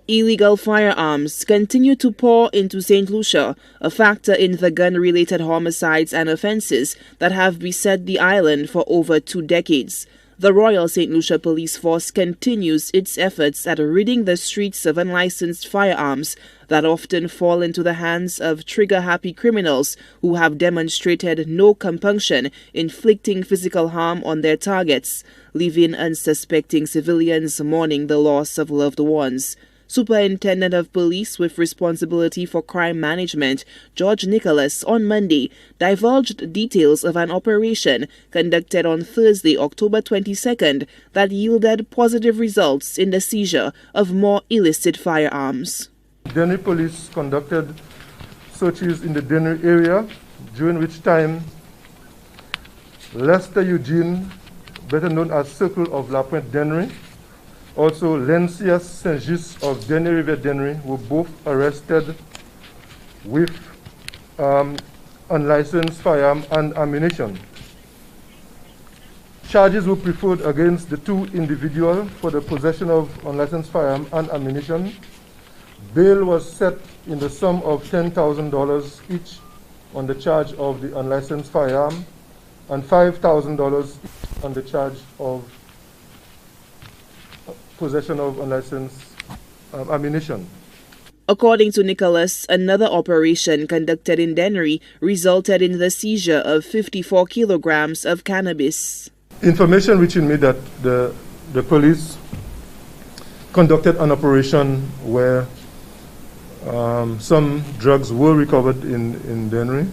Illegal firearms continue to pour into St. Lucia, a factor in the gun-related homicides and offenses that have beset the island for over 2 decades. The Royal St. Lucia Police Force continues its efforts at ridding the streets of unlicensed firearms that often fall into the hands of trigger-happy criminals who have demonstrated no compunction inflicting physical harm on their targets, leaving unsuspecting civilians mourning the loss of loved ones. Superintendent of Police with responsibility for crime management, George Nicholas, on Monday, divulged details of an operation conducted on Thursday, October 22nd, that yielded positive results in the seizure of more illicit firearms. Dennery Police conducted searches in the Dennery area, during which time Lester Eugene, better known as Circle of La Pointe Dennery, also Lencias Saint-Just of Dennery River Dennery, were both arrested with unlicensed firearm and ammunition. Charges were preferred against the two individuals for the possession of unlicensed firearm and ammunition. Bail was set in the sum of $10,000 each on the charge of the unlicensed firearm and $5,000 on the charge of possession of unlicensed ammunition. According to Nicholas, another operation conducted in Dennery resulted in the seizure of 54 kilograms of cannabis. Information reaching me that the police conducted an operation where some drugs were recovered in Dennery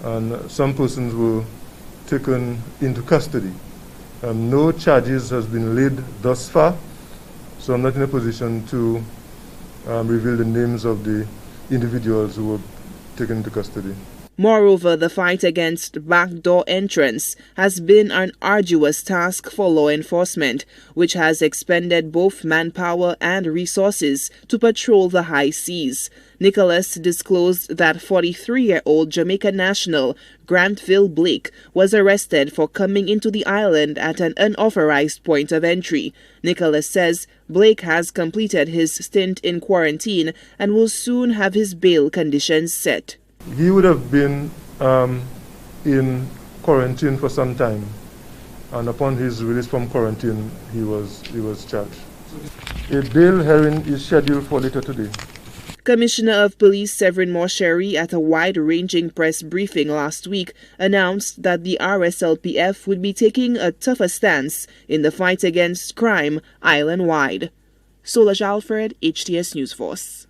and some persons were taken into custody. No charges has been laid thus far, so I'm not in a position to reveal the names of the individuals who were taken into custody. Moreover, the fight against backdoor entrance has been an arduous task for law enforcement, which has expended both manpower and resources to patrol the high seas. Nicholas disclosed that 43-year-old Jamaican national Grantville Blake was arrested for coming into the island at an unauthorized point of entry. Nicholas says Blake has completed his stint in quarantine and will soon have his bail conditions set. He would have been in quarantine for some time, and upon his release from quarantine, he was charged. A bail hearing is scheduled for later today. Commissioner of Police Severin Mosheri, at a wide-ranging press briefing last week, announced that the RSLPF would be taking a tougher stance in the fight against crime island-wide. Solange Alfred, HTS News Force.